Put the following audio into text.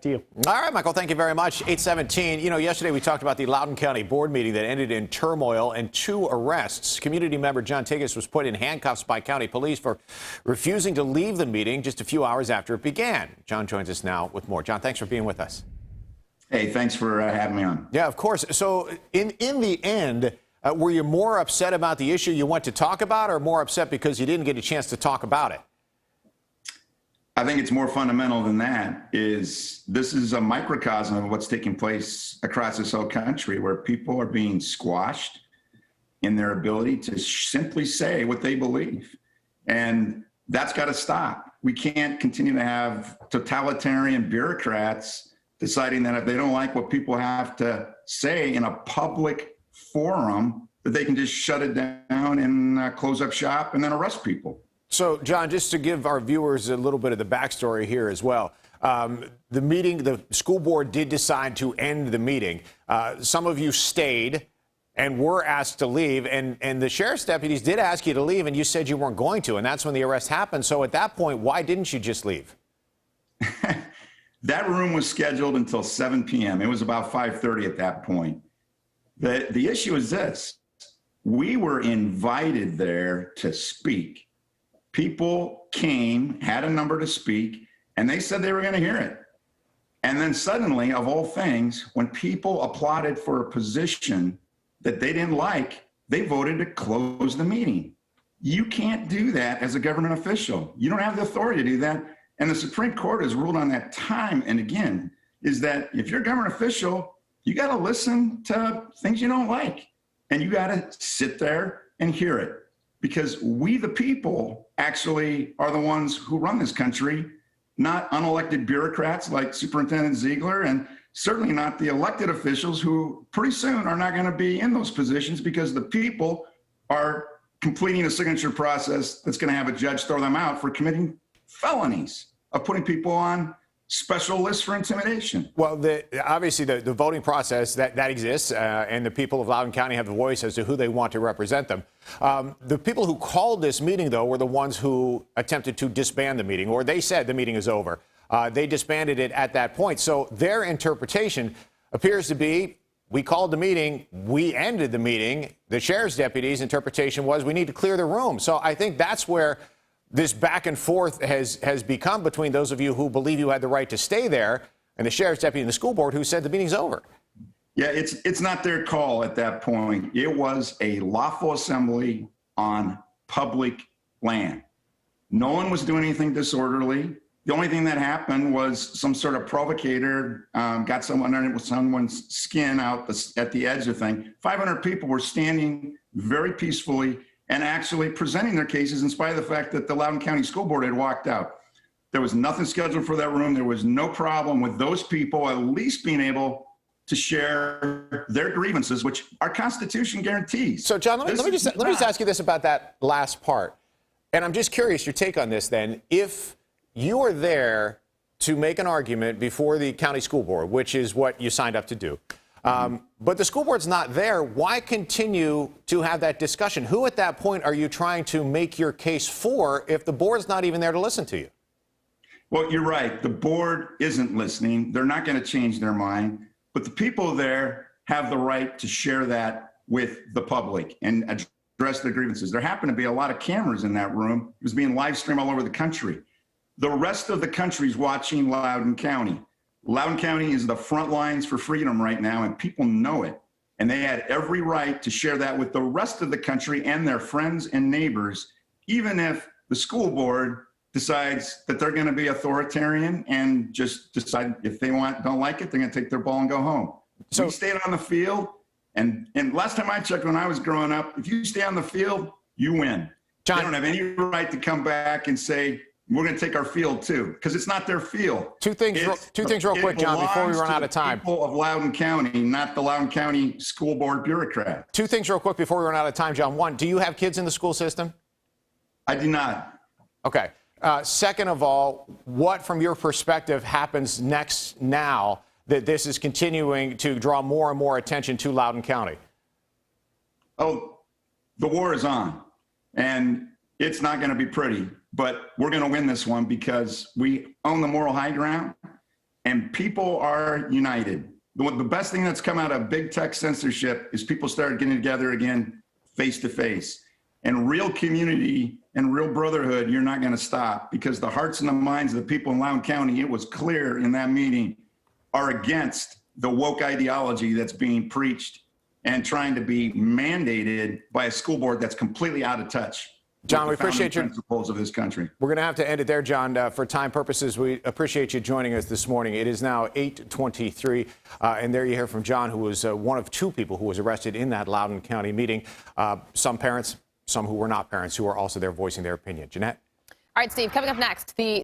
to you. All right, Michael, thank you very much. 817. You know, yesterday we talked about the Loudoun County board meeting that ended in turmoil and 2 arrests. Community member John Tigas was put in handcuffs by county police for refusing to leave the meeting just a few hours after it began. John joins us now with more. John, thanks for being with us. Hey, thanks for having me on. Yeah, of course. So in the end, were you more upset about the issue you went to talk about, or more upset because you didn't get a chance to talk about it? I think it's more fundamental than that. This is a microcosm of what's taking place across this whole country, where people are being squashed in their ability to simply say what they believe. And that's got to stop. We can't continue to have totalitarian bureaucrats deciding that if they don't like what people have to say in a public forum, that they can just shut it down and close up shop and then arrest people. So, John, just to give our viewers a little bit of the backstory here as well. The school board did decide to end the meeting. Some of you stayed and were asked to leave, and the sheriff's deputies did ask you to leave, and you said you weren't going to, and that's when the arrest happened. So at that point, why didn't you just leave? That room was scheduled until 7 p.m. It was about 5:30 at that point. The issue is this. We were invited there to speak. People came, had a number to speak, and they said they were going to hear it. And then suddenly, of all things, when people applauded for a position that they didn't like, they voted to close the meeting. You can't do that as a government official. You don't have the authority to do that. And the Supreme Court has ruled on that time and again, is that if you're a government official, you got to listen to things you don't like. And you got to sit there and hear it. Because we, the people, actually are the ones who run this country, not unelected bureaucrats like Superintendent Ziegler, and certainly not the elected officials who pretty soon are not going to be in those positions because the people are completing a signature process that's going to have a judge throw them out for committing felonies of putting people on special lists for intimidation. Well, obviously the voting process that exists, and the people of Loudoun County have the voice as to who they want to represent them. The people who called this meeting, though, were the ones who attempted to disband the meeting, or they said the meeting is over. They disbanded it at that point. So their interpretation appears to be, we called the meeting, we ended the meeting. The sheriff's deputy's interpretation was, we need to clear the room. So I think that's where this back and forth has become between those of you who believe you had the right to stay there and the sheriff's deputy and the school board who said the meeting's over. Yeah, it's not their call at that point. It was a lawful assembly on public land. No one was doing anything disorderly. The only thing that happened was some sort of provocator got someone under someone's skin out at the edge of the thing. 500 people were standing very peacefully and actually presenting their cases in spite of the fact that the Loudoun County School Board had walked out. There was nothing scheduled for that room. There was no problem with those people at least being able to share their grievances, which our Constitution guarantees. So, John, let me just ask you this about that last part. And I'm just curious your take on this then. If you are there to make an argument before the county school board, which is what you signed up to do, but the school board's not there, why continue to have that discussion? Who at that point are you trying to make your case for if the board's not even there to listen to you? Well, you're right. The board isn't listening. They're not going to change their mind. But the people there have the right to share that with the public and address their grievances. There happened to be a lot of cameras in that room. It was being live streamed all over the country. The rest of the country's watching Loudoun County. Loudoun County is the front lines for freedom right now, and people know it. And they had every right to share that with the rest of the country and their friends and neighbors, even if the school board decides that they're going to be authoritarian and just decide if they don't like it, they're going to take their ball and go home. So we stayed on the field, and last time I checked when I was growing up, if you stay on the field, you win. John, they don't have any right to come back and say, we're going to take our field too, because it's not their field. Two things real quick, John, before we run out of time. People of Loudoun County, not the Loudoun County School Board bureaucrat. Two things real quick before we run out of time, John. One, do you have kids in the school system? I do not. Okay. Second of all, what from your perspective happens next now that this is continuing to draw more and more attention to Loudoun County? Oh, the war is on, and it's not going to be pretty. But we're going to win this one because we own the moral high ground, and people are united. The best thing that's come out of big tech censorship is people started getting together again, face to face. And real community and real brotherhood, you're not going to stop, because the hearts and the minds of the people in Loudoun County, it was clear in that meeting, are against the woke ideology that's being preached and trying to be mandated by a school board that's completely out of touch. John, we appreciate your principles of this country. We're going to have to end it there, John. For time purposes, we appreciate you joining us this morning. It is now 8:23, and there you hear from John, who was one of two people who was arrested in that Loudoun County meeting. Some parents, some who were not parents, who are also there voicing their opinion. Jeanette? All right, Steve, coming up next, the